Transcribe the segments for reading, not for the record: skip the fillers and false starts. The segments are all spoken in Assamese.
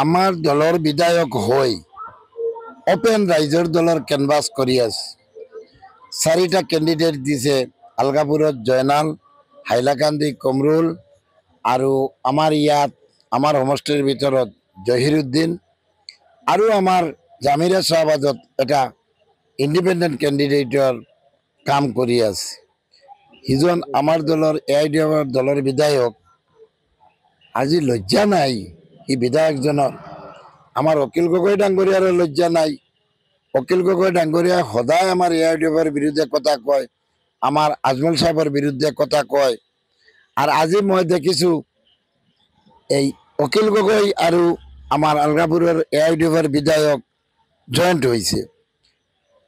আমাৰ দলেৰ বিধায়ক হই ওপেন ৰাইজৰ দলেৰ ক্যানভাস কৰি আছে। 4টা ক্যান্ডিডেট দিছে, আলগাপুৰত জয়নাল, হাইলাকান্দি কমৰুল, আৰু আমাৰ ইয়াত আমাৰ সমষ্টিৰ ভিতৰত জহিৰুদ্দিন, আৰু আমার জামিরা শাহবাজত এটা ইন্ডিপেন্ডেন্ট ক্যান্ডিডেটর কাম করি আছে। সিজন আমার দলের এআইডিএফর দলের বিধায়ক, আজি লজ্জা নাই এই বিধায়কজনের। আমার অখিল গগৈ ডাঙ্গরিয়ার লজ্জা নাই। অখিল গগৈ ডাঙ্গরিয়া সদায় আমার এআইডিএফর বিরুদ্ধে কথা কয়, আমার আজমল সাহেবের বিরুদ্ধে কথা কয়। আর আজি মই দেখিছো এই অখিল গগৈ আর আমার আলগাপুরের এআইডিএফর বিধায়ক জয়েন্ট হয়েছে।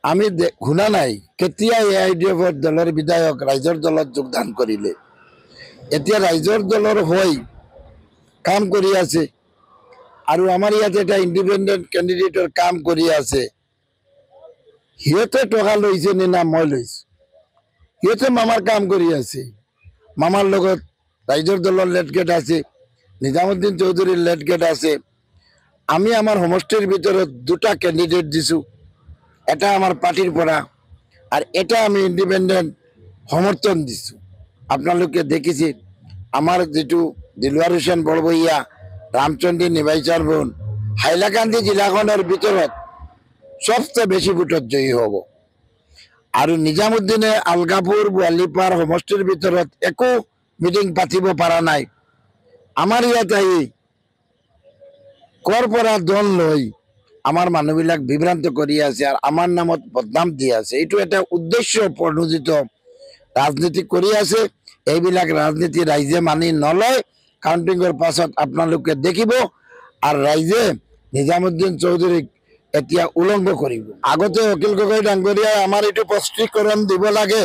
আমি শুনা নাই কেতিয়া এআইডিএফর দলের বিধায়ক রাইজর দলত যোগদান করিলে। এতিয়া রাইজর দলের হই কাম করি আছে, আর আমার ইয়াতে এটা ইন্ডিপেন্ডেন্ট ক্যান্ডিডেটর কাম করি আছে। সিহঁতে টকা লৈছে নে না মই লৈছো? সিহঁতে মামার কাম করি আছে। মামার লগত রাইজর দলের লেটগেট আছে, নিজামুদ্দিন চৌধুরীর লেটগেট আছে। আমি আমার সমষ্টির ভিতৰত 2টা ক্যান্ডিডেট দিছো, এটা আমার পার্টির পরা, আর এটা আমি ইন্ডিপেন্ডেন্ট সমর্থন দিছো। আপনালোকে দেখেছি আমার যেটু দিলওয়ার হোসেন বড়বইয়া রামচন্দ্রী নিবাইচার বোন হাইলাকান্দি জেলাখনের ভিতৰত সবচেয়ে বেশি ভোটত জয়ী হব। আৰ নিজামুদ্দিনে আলগাপুৰ বোয়ালিপাৰ সমষ্টিৰ ভিতৰত একো মিটিং পাতিব পাৰা নাই। আমাৰ ইয়াত আহি কৰ পৰা দল লৈ আমাৰ মানুহবিলাক বিভ্ৰান্ত কৰি আছে, আৰ আমাৰ নামত বদনাম দি আছে। এইটো এটা উদ্দেশ্য প্ৰণোদিত ৰাজনীতি কৰি আছে। এইবিলাক ৰাজনীতি ৰাইজে মানি নলয়। কাউন্টিংৰ পাছত আপোনালোকে দেখিব, আৰ ৰাইজে নিজামুদ্দিন চৌধুৰীক এতিয়া উলংঘ কৰিব। আগতে অখিল গগৈ ডাঙ্গৰিয়াই আমাৰ এইটো স্পষ্টীকৰণ দিব লাগে,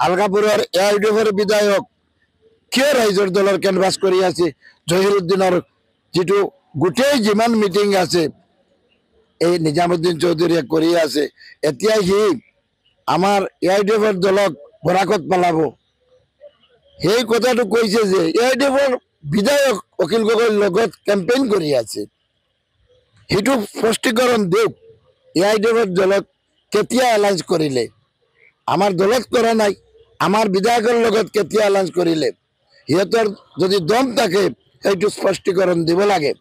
আলগাপুৰেৰ এআইডিএফৰ বিধায়ক কিয় ৰাইজৰ দলেৰ ক্যানভাস কৰি আছে। জহিৰুদ্দিনেৰ যেটো গোটেই যিমান মিটিং আছে এই নিজামুদ্দিন চৌধুৰীয়ে কৰি আছে। এতিয়া সি আমাৰ এআইডিএফৰ দলক বৰাকত পেলাব। সেই কথাটো কৈছে যে এআইডিএফৰ বিধায়ক অখিল গগৈৰ লগত কেম্পেইন কৰি আছে। সেইটো স্পষ্টীকৰণ দিওক। এআইডিএফৰ দলত কেতিয়া এলায়েন্স কৰিলে? আমাৰ দলত কৰা নাই। আমাৰ বিধায়কেৰ লগত কেতিয়া এলায়েন্স কৰিলে? সিহঁতৰ যদি দম থাকে সেইটো স্পষ্টীকৰণ দিব লাগে।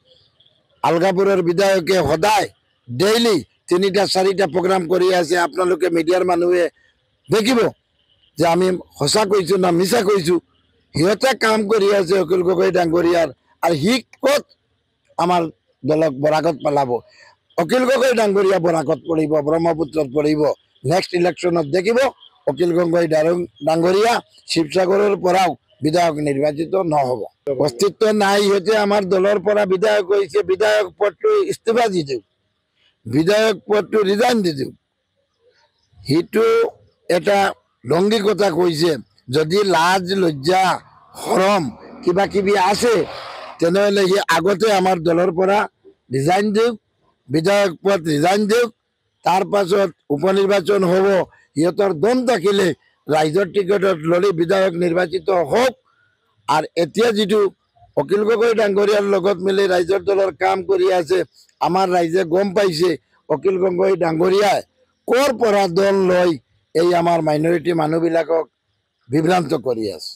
আলগাপুৰেৰ বিধায়কে সদায় ডেইলি 3টা-4টা প্ৰোগ্ৰাম কৰি আছে। আপোনালোকে মিডিয়ার মানুহে দেখিব যে আমি সঁচা কৈছো না মিছা কৈছো। সিহঁতে কাম কৰি আছে অখিল গগৈ ডাঙ্গরিয়ার, আর সি ক'ত আমার দলক বরাকত পেলাব? অখিল গগৈ ডাঙ্গরিয়া বরাকত পড়িব, ব্রহ্মপুত্রত পড়িব। নেক্সট ইলেকশনত দেখিব অখিল গগৈ ডাঙ্গরিয়া শিবসাগরের পরাও বিধায়ক নির্বাচিত নহব। অস্তিত্ব নাই। সিহঁতে আমার দলের পরা বিধায়ক হয়েছে, বিধায়ক পদটো ইস্তিফা দি দিও, বিধায়ক পদটো রিজাইন দি দিও। সিটো এটা ডঙ্গি কথা কৈছে। যদি লাজ লজ্জা শরম কিবা কিবি আছে তেনেহলে সি আগতে আমার দলের পরা রিজাইন দিওক, বিধায়ক পদ রিজাইন দিওক। তার পাছত উপনির্বাচন হব। সিহঁতৰ দম থাকিলে রাইজর টিকেটত ললে বিধায়ক নির্বাচিত হোক। আর এতিয়া যেটো অখিল গগৈ ডাঙ্গরিয়ার লগত মিলি রাইজর দলের কাম কৰি আছে, আমাৰ ৰাইজে গম পাইছে অখিল গগৈ ডাঙ্গৰিয়ায় কৰ পৰা দল লয় এই আমাৰ মাইনৰিটি মানুহবিলাকক বিভ্ৰান্ত কৰি আছে।